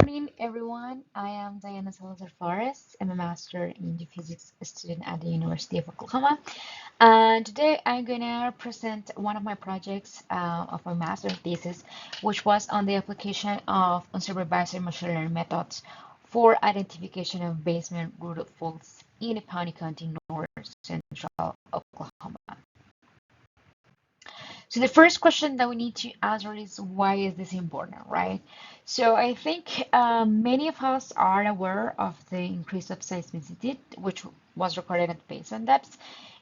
morning, everyone. I am Diana Salazar Flores. I'm a master in geophysics student at the University of Oklahoma. And today I'm going to present one of my projects of my master's thesis, which was on the application of unsupervised machine learning methods for identification of basement rooted faults in Pawnee County, north central Oklahoma. So the first question that we need to answer is why is this important, right? So I think many of us are aware of the increase of seismicity, which was recorded at basement depths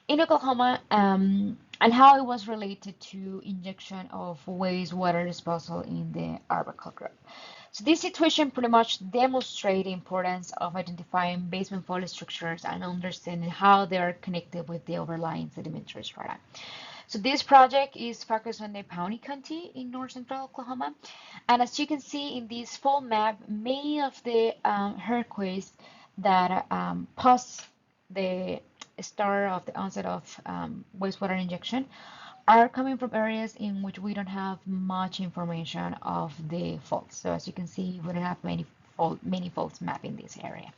in Oklahoma, and how it was related to injection of wastewater disposal in the Arbuckle Group. So this situation pretty much demonstrates the importance of identifying basement fault structures and understanding how they are connected with the overlying sedimentary strata. So this project is focused on the Pawnee County in north central Oklahoma. And as you can see in this full map, many of the earthquakes that pause the start of the onset of wastewater injection are coming from areas in which we don't have much information of the faults. So as you can see, we don't have many faults mapped in this area.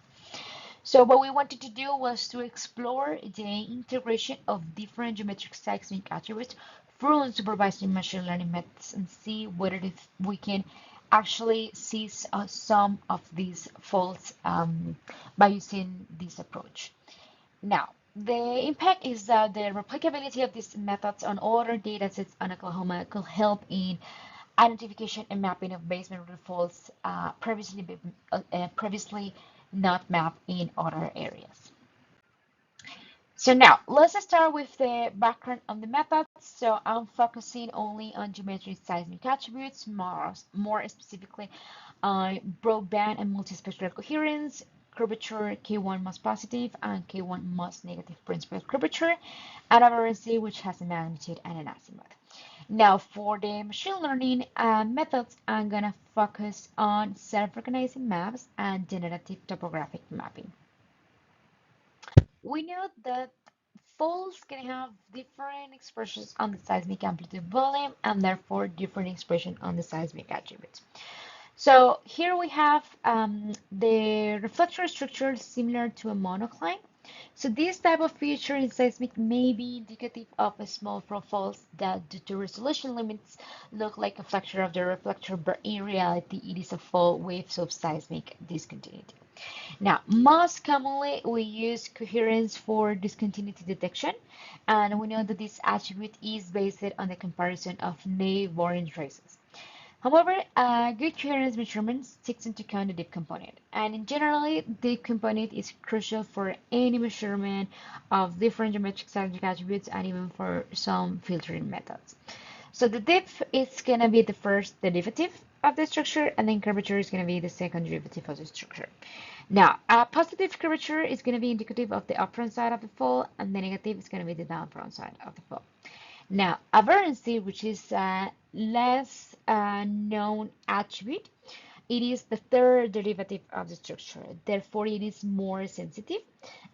So what we wanted to do was to explore the integration of different geometric seismic attributes through unsupervised machine learning methods and see whether we can actually see some of these faults by using this approach. Now, the impact is that the replicability of these methods on other datasets on Oklahoma could help in identification and mapping of basement root faults previously not mapped in other areas. So now let's start with the background on the methods. So I'm focusing only on geometric seismic attributes, more specifically on broadband and multispectral coherence, curvature K1 most positive and K1 most negative principal curvature, and aberrancy, which has a magnitude and an azimuth. Now for the machine learning methods, I'm gonna focus on self-organizing maps and generative topographic mapping. We know that faults can have different expressions on the seismic amplitude volume and therefore different expression on the seismic attributes. So here we have the reflector structure similar to a monocline. So this type of feature in seismic may be indicative of a small profiles that, due to resolution limits, look like a fracture of the reflector, but in reality it is a fault with subseismic discontinuity. Now, most commonly we use coherence for discontinuity detection, and we know that this attribute is based on the comparison of neighboring traces. However, good coherence measurements takes into account the deep component, and in generally, deep component is crucial for any measurement of different geometric seismic attributes and even for some filtering methods. So the depth is going to be the first derivative of the structure, and then curvature is going to be the second derivative of the structure. Now, a positive curvature is going to be indicative of the upfront side of the fall, and the negative is going to be the downfront side of the fall. Now, aberrancy, which is a less known attribute, it is the third derivative of the structure. Therefore, it is more sensitive,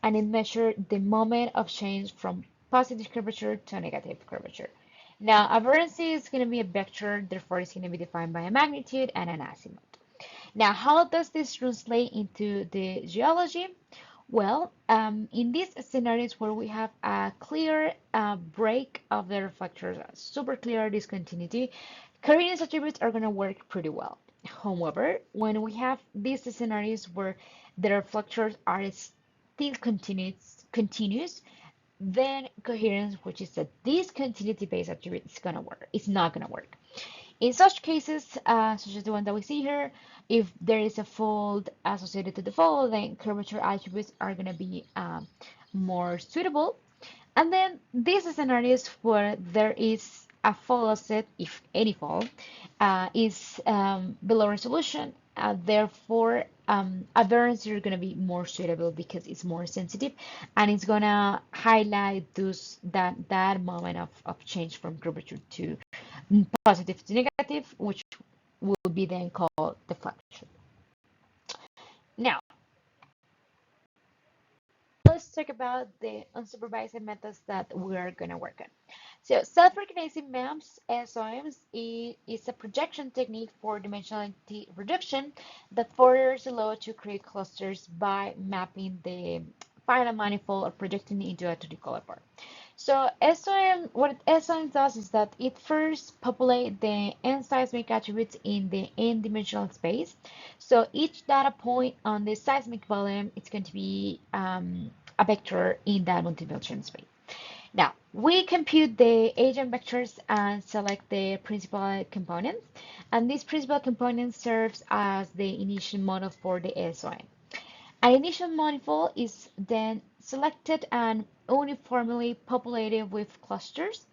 and it measures the moment of change from positive curvature to negative curvature. Now, aberrancy is going to be a vector, therefore it's going to be defined by a magnitude and an azimuth. Now, how does this translate into the geology? Well, in these scenarios where we have a clear break of the reflectors, super clear discontinuity, coherence attributes are going to work pretty well. However, when we have these scenarios where the reflectors are still continuous, then coherence, which is a discontinuity-based attribute, is going to work. It's not going to work. In such cases, such as the one that we see here, if there is a fold associated to the fold, then curvature attributes are going to be more suitable. And then these scenarios where there is a fold offset, if any fold, is below resolution. Therefore, aberrancy are going to be more suitable because it's more sensitive and it's going to highlight that moment of change from curvature to positive to negative, which will be then called deflection. Now, let's talk about the unsupervised methods that we are going to work on. So self-recognizing maps, SOMs, is a projection technique for dimensionality reduction that furthers allow to create clusters by mapping the final manifold or projecting it into a 2D color bar. So SOM, what SOM does is that it first populates the n-seismic attributes in the n-dimensional space. So each data point on the seismic volume is going to be a vector in that multidimensional space. Now, we compute the agent vectors and select the principal components, and this principal component serves as the initial model for the SOM. An initial manifold is then selected and uniformly populated with clusters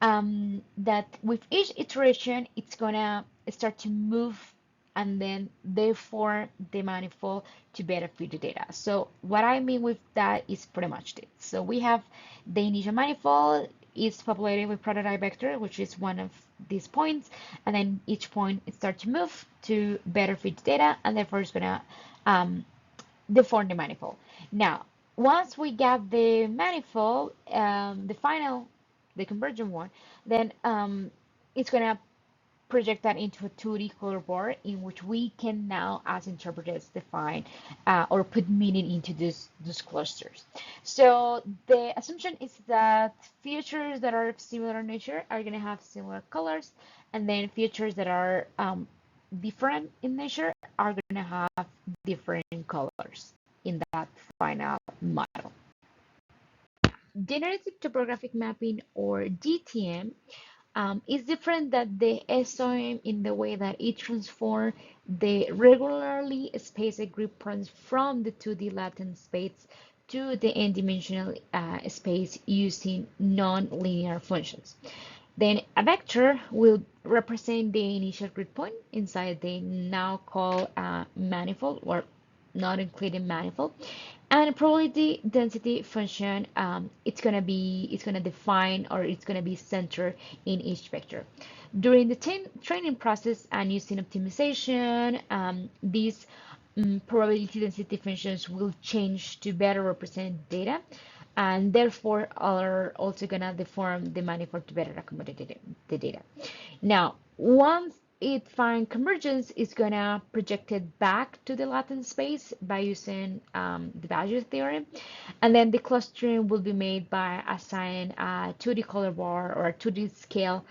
that with each iteration, it's gonna start to move and then they form the manifold to better fit the data. So what I mean with that is pretty much this. So we have the initial manifold is populated with prototype vector, which is one of these points, and then each point it starts to move to better fit the data, and therefore it's gonna deform the manifold. Now, once we get the manifold, the final, the convergent one, then it's gonna project that into a 2D color bar in which we can now, as interpreters, define or put meaning into those clusters. So the assumption is that features that are of similar nature are going to have similar colors, and then features that are different in nature are going to have different colors in that final model. Generative topographic mapping, or GTM, is different than the SOM in the way that it transforms the regularly spaced grid points from the 2D latent space to the n-dimensional space using non-linear functions. Then a vector will represent the initial grid point inside the now called manifold, or not including manifold, and probability density function, it's gonna define, or it's gonna be centered in each vector. During the training process and using optimization, these probability density functions will change to better represent data, and therefore are also gonna deform the manifold to better accommodate the data. Now, once it finds convergence, it's gonna project it back to the latent space by using the value theorem, and then the clustering will be made by assigning a 2D color bar or a 2D scale,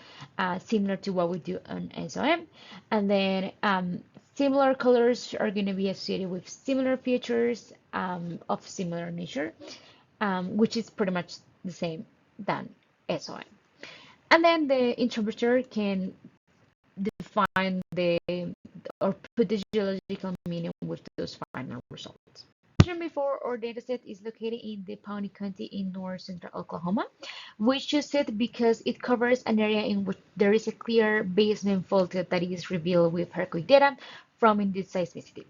similar to what we do on SOM, and then similar colors are going to be associated with similar features of similar nature, which is pretty much the same than SOM. And then the interpreter can define or put the geological meaning with those final results. Before, our dataset is located in the Pawnee County in north central Oklahoma. We choose it because it covers an area in which there is a clear basement fault that is revealed with earthquake data from induced seismicity.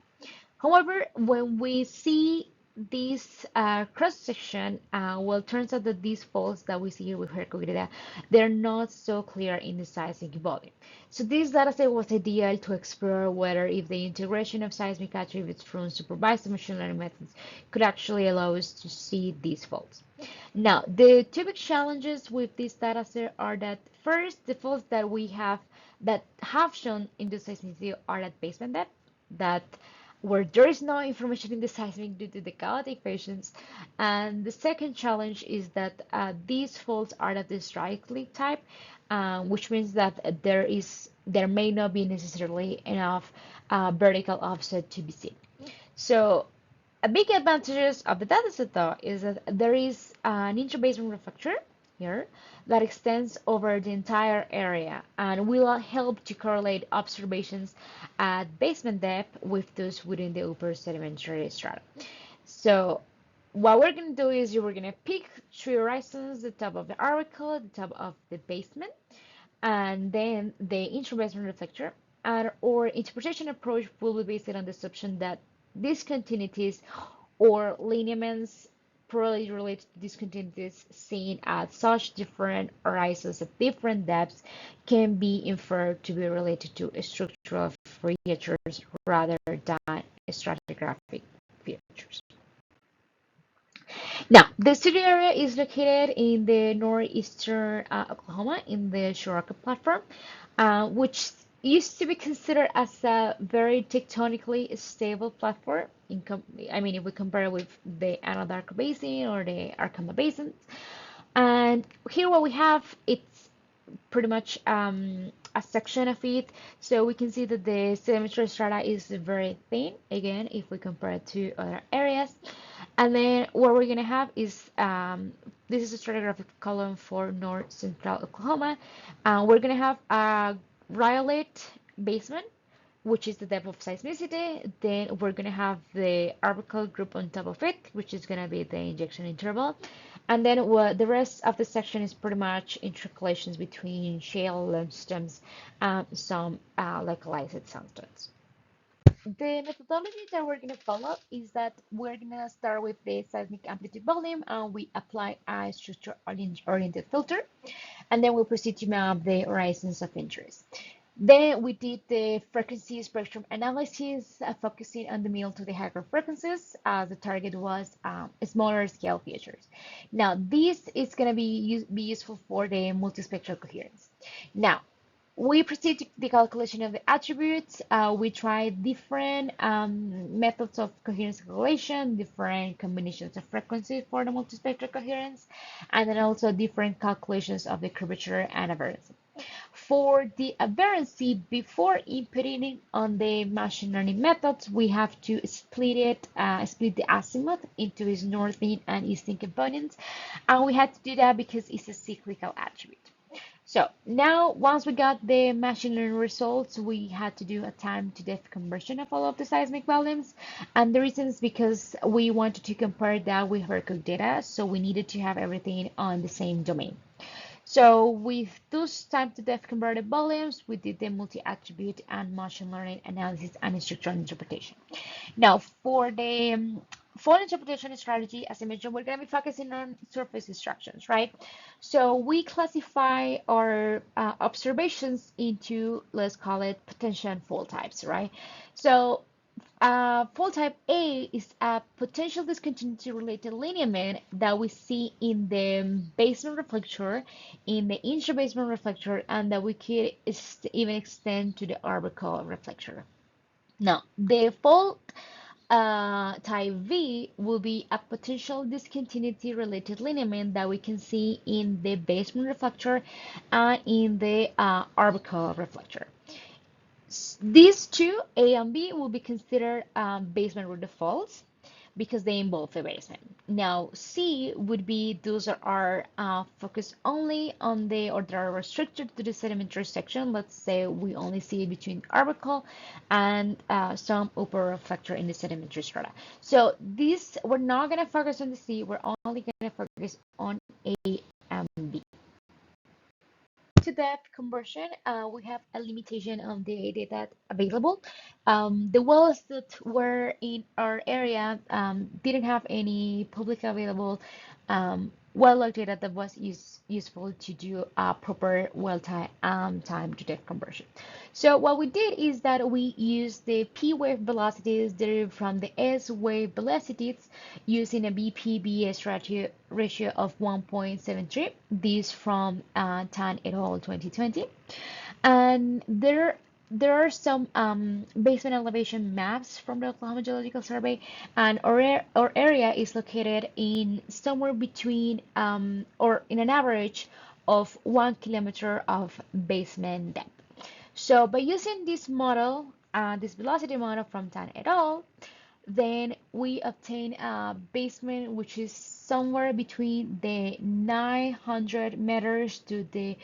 However, when we see this cross-section, well, it turns out that these faults that we see here with earthquake data, they're not so clear in the seismic volume. So this dataset was ideal to explore whether if the integration of seismic attributes from supervised machine learning methods could actually allow us to see these faults. Now, the two big challenges with this dataset are that first, the faults that we have that have shown induced seismicity are at basement depth, that where there is no information in the seismic due to the chaotic patients. And the second challenge is that these faults are of the strike-slip type, which means that there may not be necessarily enough vertical offset to be seen. So a big advantage of the dataset, though, is that there is an intra-basement reflector here that extends over the entire area and will help to correlate observations at basement depth with those within the upper sedimentary strata. So what we're going to do is we're going to pick three horizons: the top of the auricle, the top of the basement, and then the intra-basement reflector. And our interpretation approach will be based on the assumption that discontinuities or lineaments probably related to discontinuities seen at such different horizons at different depths can be inferred to be related to structural features rather than stratigraphic features. Now, the studio area is located in the northeastern Oklahoma in the Geological platform, which used to be considered as a very tectonically stable platform. I mean, if we compare it with the Anadarko Basin or the Arkoma Basin. And here what we have, it's pretty much a section of it. So we can see that the sedimentary strata is very thin, again, if we compare it to other areas. And then what we're going to have is this is a stratigraphic column for north central Oklahoma. We're going to have a rhyolite basement, which is the depth of seismicity. Then we're going to have the arbical group on top of it, which is going to be the injection interval. And then the rest of the section is pretty much intercalations between shale limestones and some localized sandstones. The methodology that we're going to follow is that we're going to start with the seismic amplitude volume and we apply a structure oriented filter, and then we'll proceed to map the horizons of interest. Then we did the frequency spectrum analysis, focusing on the middle to the higher frequencies. The target was smaller scale features. Now, this is going to be useful for the multispectral coherence. Now, we proceed to the calculation of the attributes. We try different methods of coherence calculation, different combinations of frequencies for the multispectral coherence, and then also different calculations of the curvature and aberration. For the aberrancy, before inputting it on the machine learning methods, we have to split the azimuth into its northing and easting components, and we had to do that because it's a cyclical attribute. So now, once we got the machine learning results, we had to do a time to depth conversion of all of the seismic volumes. And the reason is because we wanted to compare that with Hercog data, so we needed to have everything on the same domain. So with those time to depth converted volumes, we did the multi-attribute and machine learning analysis and structural interpretation. Now, for the fall interpretation strategy, as I mentioned, we're going to be focusing on surface instructions, right? So we classify our observations into, let's call it, potential and fault types, right? So fault type A is a potential discontinuity related lineament that we see in the basement reflector, in the intra-basement reflector, and that we could even extend to the orbital reflector. Now, the fault type V will be a potential discontinuity related lineament that we can see in the basement reflector and in the orbital reflector. These two, A and B, will be considered basement root defaults because they involve the basement. Now, C would be those that are focused only on the, or that are restricted to the sedimentary section. Let's say we only see it between orbital and some upper reflector in the sedimentary strata. So this, we're not going to focus on the C, we're only going to focus on A and B. To depth conversion, we have a limitation on the data available. The wells that were in our area didn't have any public available well log data that was useful to do a proper well time to depth conversion. So what we did is that we used the P wave velocities derived from the S wave velocities using a BP-BS ratio of 1.73. This from Tan et al. 2020. And there are some basement elevation maps from the Oklahoma Geological Survey, and our area is located in somewhere between or in an average of 1 kilometer of basement depth. So by using this model, this velocity model from Tan et al., then we obtain a basement which is somewhere between the 900 meters to the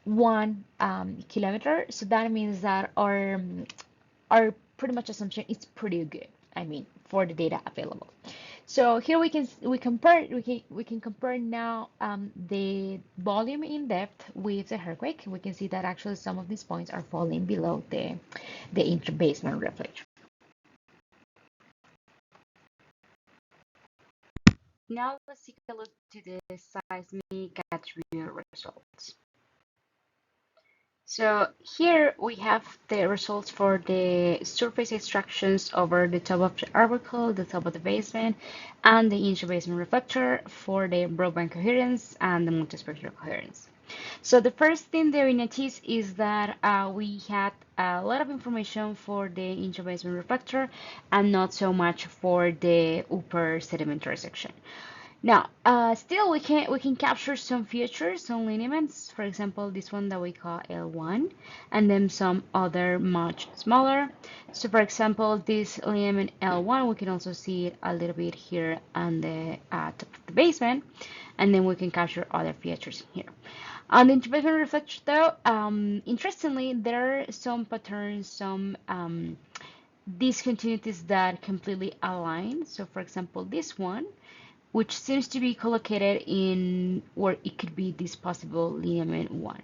1 kilometer. So that means that our pretty much assumption is pretty good. I mean, for the data available. So here we can compare now the volume in depth with the earthquake. We can see that actually some of these points are falling below the intra-basement reflector. Now let's take a look to the seismic attribute results. So here we have the results for the surface extractions over the top of the article, the top of the basement, and the intra-basement reflector for the broadband coherence and the multispectral coherence. So the first thing that we notice is that we had a lot of information for the intra-basement reflector and not so much for the upper sedimentary section. Now, still we can capture some features, some lineaments. For example, this one that we call L1, and then some other much smaller. So, for example, this lineament L1, we can also see it a little bit here on the top of the basement, and then we can capture other features here. On the interpretation reflection, though, interestingly, there are some patterns, some discontinuities that completely align. So, for example, this one, which seems to be collocated in where it could be this possible lineament 1.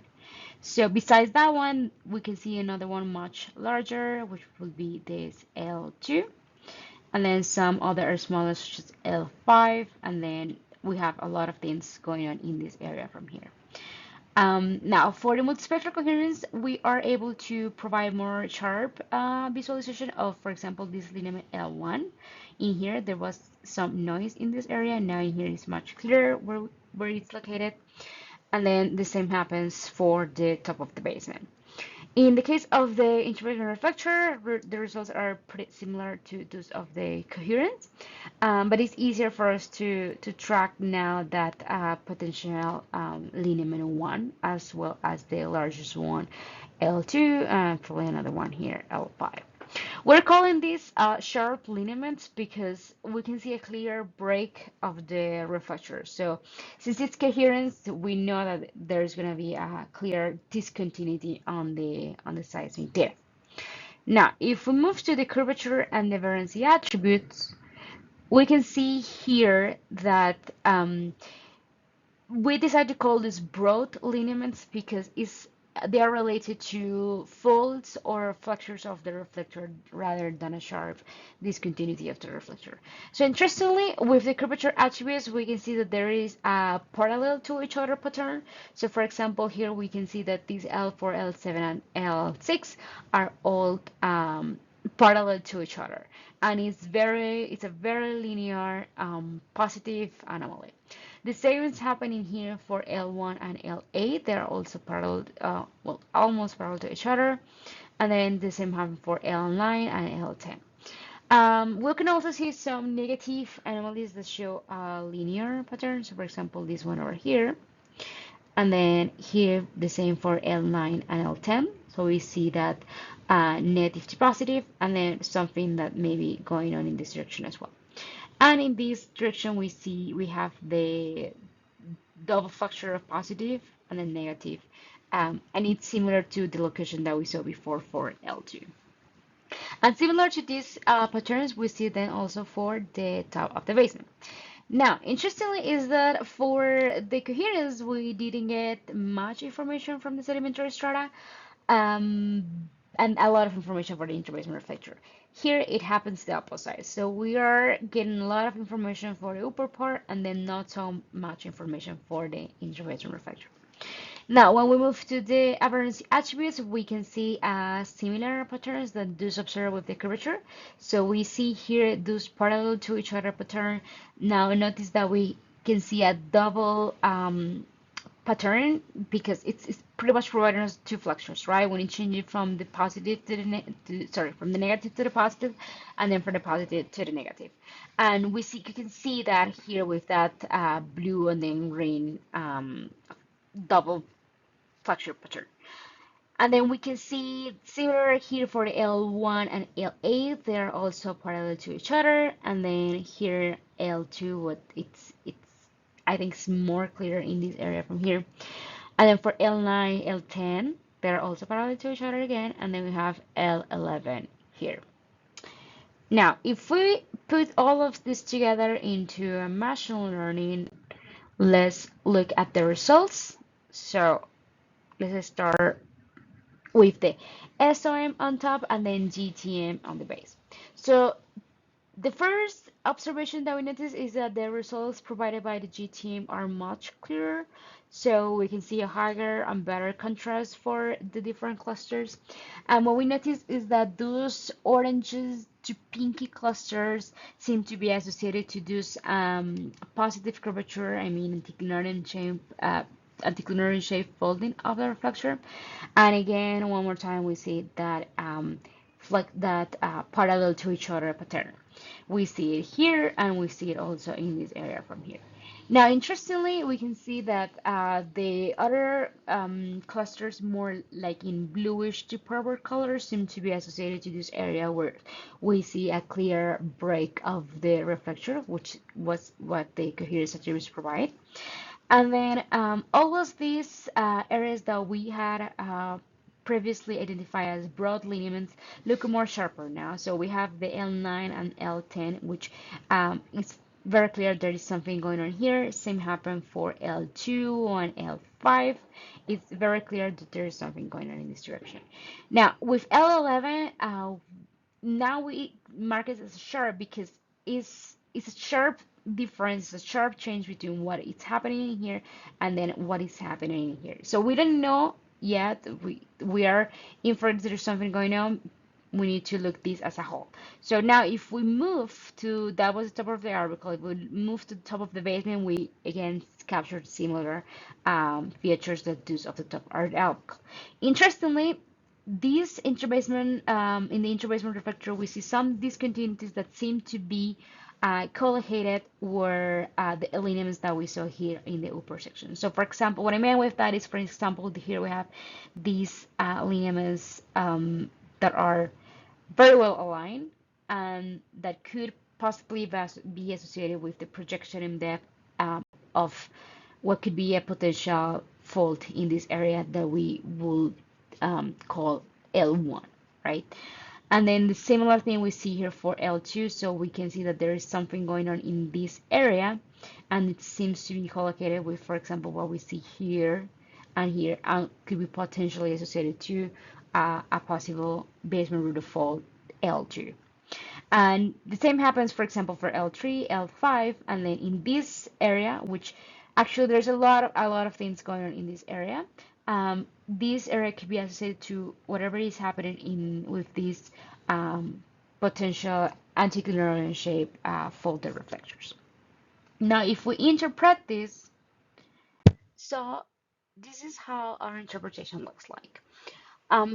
So besides that one, we can see another one much larger, which will be this L2, and then some other smaller, such as L5, and then we have a lot of things going on in this area from here. Now, for the multispectral coherence, we are able to provide more sharp visualization of, for example, this lineament L1. In here, there was some noise in this area. Now in here is much clearer where it's located. And then the same happens for the top of the basement. In the case of the integration reflector, the results are pretty similar to those of the coherence, but it's easier for us to track now that potential lineament 1 as well as the largest one, L2, and probably another one here, L5. We're calling these sharp lineaments because we can see a clear break of the reflector. So since it's coherence, we know that there's going to be a clear discontinuity on the seismic depth. Now, if we move to the curvature and the variancy attributes, we can see here that we decided to call these broad lineaments because they are related to folds or flexures of the reflector rather than a sharp discontinuity of the reflector. So interestingly, with the curvature attributes, we can see that there is a parallel to each other pattern. So for example, here we can see that these L4, L7, and L6 are all parallel to each other, and it's a very linear positive anomaly. The same is happening here for L1 and L8. They're also parallel, well, almost parallel to each other. And then the same happens for L9 and L10. We can also see some negative anomalies that show linear patterns. So for example, this one over here. And then here, the same for L9 and L10. So we see that negative to positive, and then something that may be going on in this direction as well. And in this direction, we have the double flexure of positive and then negative. And it's similar to the location that we saw before for L2. And similar to these patterns, we see then also for the top of the basement. Now, interestingly is that for the coherence, we didn't get much information from the sedimentary strata, um, and a lot of information for the interbasement reflector. Here it happens the opposite. So we are getting a lot of information for the upper part and then not so much information for the interbasement reflector. Now, when we move to the aberrancy attributes, we can see similar patterns that those observed with the curvature. So we see here those parallel to each other pattern. Now, notice that we can see a double pattern because it's pretty much providing us two flexures, right? When you change it from the positive to from the negative to the positive, and then from the positive to the negative. And you can see that here with that blue and then green double flexure pattern. And then we can see similar here for the L1 and L8, they're also parallel to each other. And then here L2, what it's I think it's more clear in this area from here. And then for L9, L10, they're also parallel to each other again. And then we have L11 here. Now, if we put all of this together into a machine learning, let's look at the results. So let's start with the SOM on top and then GTM on the base. So The first observation that we notice is that the results provided by the G team are much clearer. So we can see a higher and better contrast for the different clusters. And what we notice is that those oranges to pinky clusters seem to be associated to those positive curvature, I mean anticlinary shape folding of the reflector. And again, one more time, we see that parallel to each other pattern. We see it here, and we see it also in this area from here. Now, interestingly, we can see that the other clusters, more like in bluish to purple colors, seem to be associated to this area where we see a clear break of the reflector, which was what the coherence attributes provide. And then all of these areas that we had previously identified as broad lineaments look more sharper now. So we have the L9 and L10, which is very clear there is something going on here. Same happened for L2 and L5. It's very clear that there is something going on in this direction. Now with L11, now we mark it as sharp because it's a sharp difference, a sharp change between what is happening in here and then what is happening in here. So we don't know yet. We are inferring there's something going on. We need to look this as a whole. So now if we move to, that was the top of the article, if we move to the top of the basement, we again captured similar features that those of the top art article. Interestingly, this interbasement, in the interbasement reflector, we see some discontinuities that seem to be collocated were the lineaments that we saw here in the upper section. So for example, what I meant with that is, for example, here we have these lineaments that are very well aligned and that could possibly be associated with the projection in depth of what could be a potential fault in this area that we will call L1, right? And then the similar thing we see here for L2, so we can see that there is something going on in this area, and it seems to be collocated with, for example, what we see here and here, and could be potentially associated to a possible basement root of fault L2. And the same happens, for example, for L3, L5, and then in this area, which actually there's a lot of things going on in this area. This area could be associated to whatever is happening in with these potential anticlinary shape folded reflectors. Now, if we interpret this, so this is how our interpretation looks like.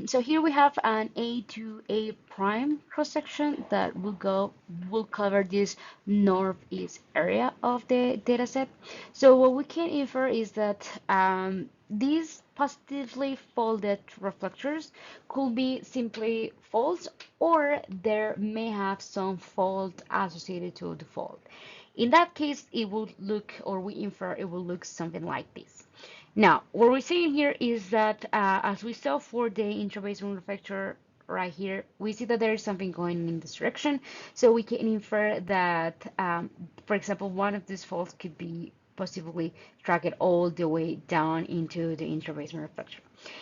So here we have an A to A prime cross section that will cover this northeast area of the data set. So what we can infer is that these positively folded reflectors could be simply folds, or there may have some fold associated to the fold. In that case, it would look, or we infer it will look something like this. Now, what we're seeing here is that as we saw for the intrabasin reflector right here, we see that there is something going in this direction. So we can infer that, for example, one of these faults could be possibly tracked all the way down into the intrabasin reflector.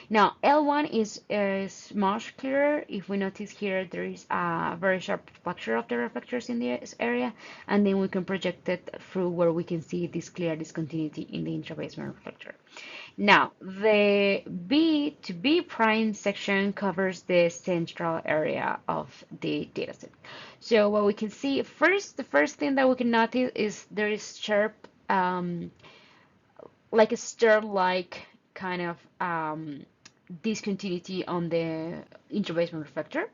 Now, L1 is much clearer. If we notice here, there is a very sharp reflection of the reflectors in this area, and then we can project it through where we can see this clear discontinuity in the intrabasement reflector. Now, the B to B prime section covers the central area of the dataset. So what we can see first, the first thing that we can notice is there is sharp, like a stir-like kind of discontinuity on the intrabasement reflector.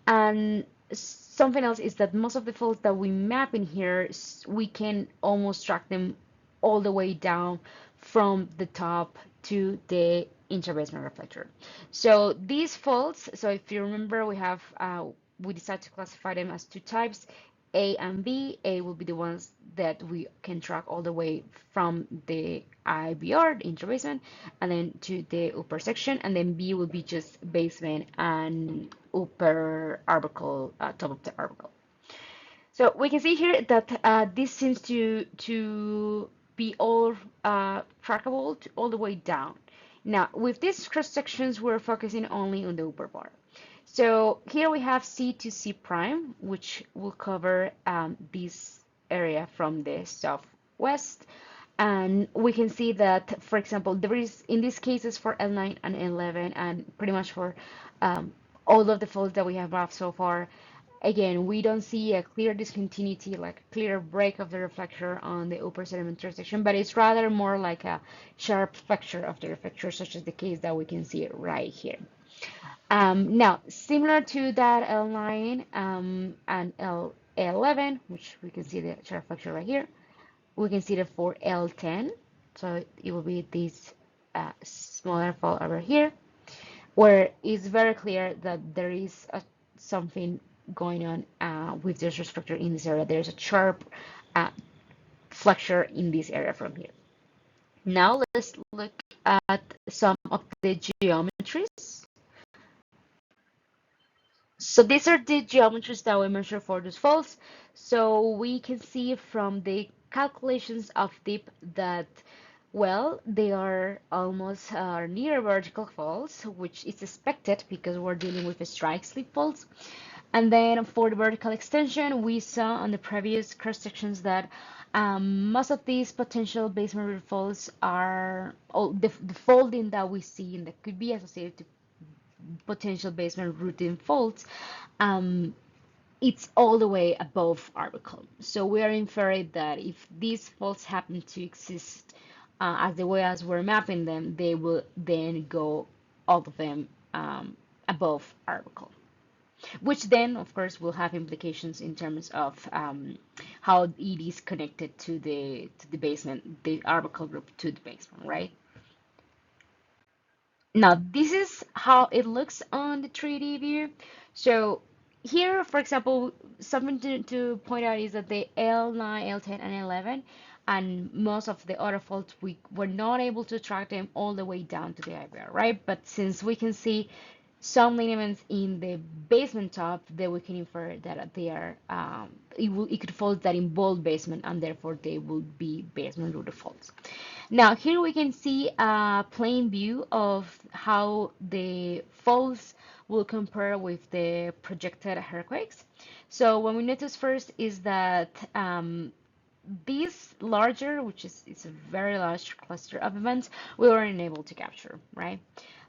And something else is that most of the folds that we map in here, we can almost track them all the way down from the top to the intrabasement reflector. So these folds, so if you remember, we decided to classify them as two types, A and B. A will be the ones that we can track all the way from the IBR, the intrabasement, and then to the upper section, and then B will be just basement and upper arbicle, top of the arbicle. So we can see here that this seems to be all trackable all the way down. Now, with these cross sections, we're focusing only on the upper part. So here we have C to C prime, which will cover this area from the southwest. And we can see that, for example, there is, in these cases for L9 and L11, and pretty much for um, all of the faults that we have mapped so far, again, we don't see a clear discontinuity, like a clear break of the reflector on the upper sedimentary section, but it's rather more like a sharp flexure of the reflector, such as the case that we can see right here. Now, similar to that L9 and L11, which we can see the sharp flexure right here, we can see it for L10. So it will be this smaller fault over here, where it's very clear that there is something going on with the structure in this area. There's a sharp uh, flexure in this area from here. Now let's look at some of the geometries. So these are the geometries that we measure for those faults. So we can see from the calculations of dip that, well, they are almost near vertical faults, which is expected because we're dealing with strike slip faults. And then for the vertical extension, we saw on the previous cross sections that most of these potential basement root faults are, the folding that we see and that could be associated to potential basement routing faults, um, it's all the way above orbital. So we are inferring that if these faults happen to exist as the way as we're mapping them, they will then go, all of them, above orbital, which then, of course, will have implications in terms of how it is connected to the basement, the orbital group to the basement, right? Now, this is how it looks on the 3D view. So here, for example, something to point out is that the L9, L10, and 11, and most of the other faults, we were not able to track them all the way down to the IBR, right? But since we can see some lineaments in the basement top, then we can infer that they are, it could fall that involve basement, and therefore they will be basement rooted faults. Now, here we can see a plain view of how the faults will compare with the projected earthquakes. So what we notice first is that this larger, which is it's a very large cluster of events, we weren't able to capture, right?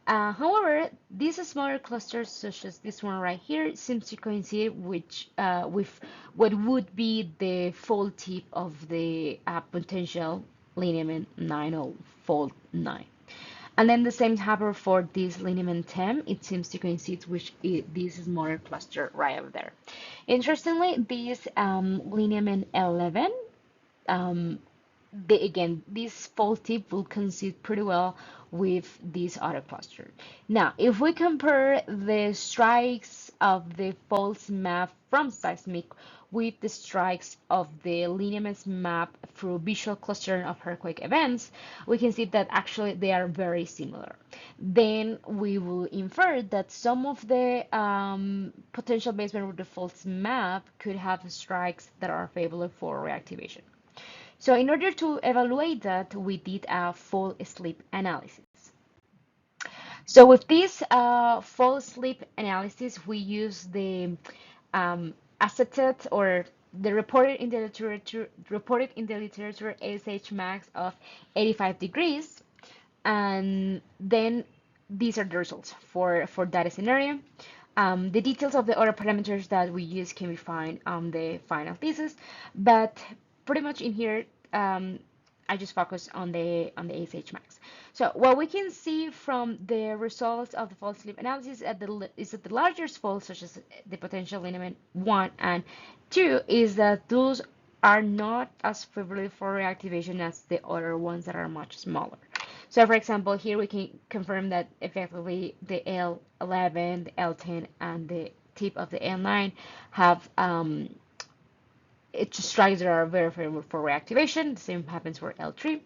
However, these smaller clusters, such as this one right here, seems to coincide with what would be the fold tip of the potential lineament 9 or fold 9. And then the same happens for this lineament 10. It seems to coincide with this smaller cluster right over there. Interestingly, this lineament 11, um, again, this fault tip will coincide pretty well with this other cluster. Now, if we compare the strikes of the faults map from Seismic with the strikes of the lineaments map through visual clustering of earthquake events, we can see that actually they are very similar. Then we will infer that some of the potential basement root faults map could have strikes that are favorable for reactivation. So in order to evaluate that, we did a full sleep analysis. So with this full sleep analysis, we use the accepted or the reported in the literature ASH max of 85 degrees, and then these are the results for that scenario. The details of the other parameters that we use can be found on the final thesis, but pretty much in here, I just focus on the ASH max. So what we can see from the results of the fault slip analysis is that the largest faults, such as the potential lineament 1 and 2, is that those are not as favorable for reactivation as the other ones that are much smaller. So for example, here we can confirm that effectively the L11, the L10, and the tip of the L9 have strikes that are very favorable for reactivation. The same happens for L3.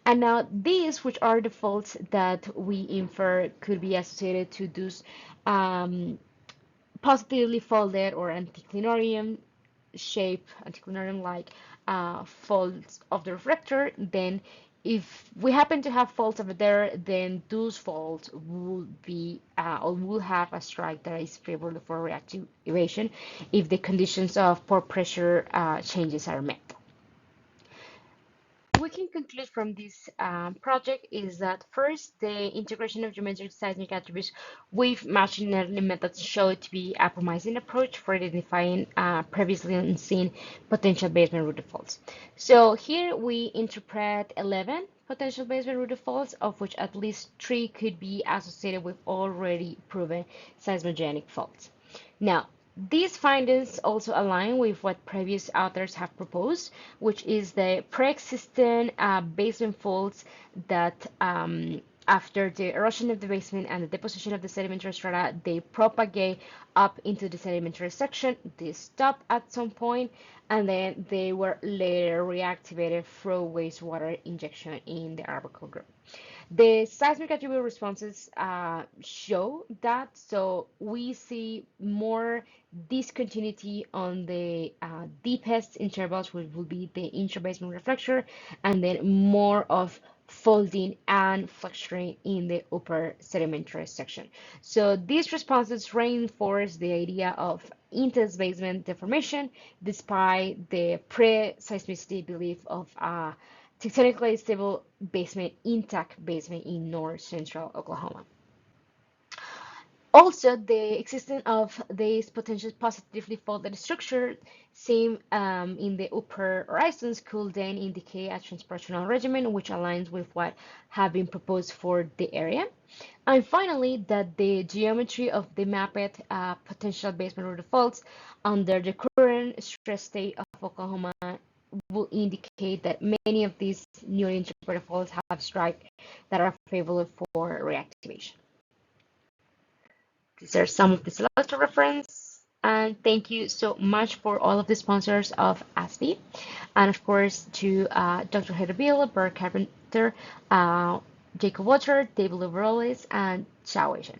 And now these, which are the faults that we infer could be associated to those positively folded or anticlinorium shape, anticlinorium-like faults of the reflector, then if we happen to have faults over there, then those faults will be or will have a strike that is favorable for reactivation if the conditions of pore pressure changes are met. We can conclude from this project is that first, the integration of geometric seismic attributes with machine learning methods showed to be a promising approach for identifying previously unseen potential basement root faults. So here we interpret 11 potential basement root faults, of which at least 3 could be associated with already proven seismogenic faults. Now, these findings also align with what previous authors have proposed, which is the pre-existing basement faults that after the erosion of the basement and the deposition of the sedimentary strata, they propagate up into the sedimentary section. They stop at some point, and then they were later reactivated through wastewater injection in the arable group. The seismic attribute responses show that, so we see more discontinuity on the deepest intervals, which will be the intra-basement reflector, and then more of folding and flexuring in the upper sedimentary section. So these responses reinforce the idea of intense basement deformation despite the pre-seismicity belief of tectonically stable basement, intact basement in north central Oklahoma. Also, the existence of these potential positively faulted structures seen in the upper horizons could then indicate a transportational regimen which aligns with what have been proposed for the area. And finally, that the geometry of the mapped potential basement root faults under the current stress state of Oklahoma will indicate that many of these newly interpreted faults have strikes that are favorable for reactivation. These are some of the selected reference. And thank you so much for all of the sponsors of ASPE. And of course, to Dr. Heather Beal, Bert Carpenter, Jacob Water, David Liberolis, and Chao Asian.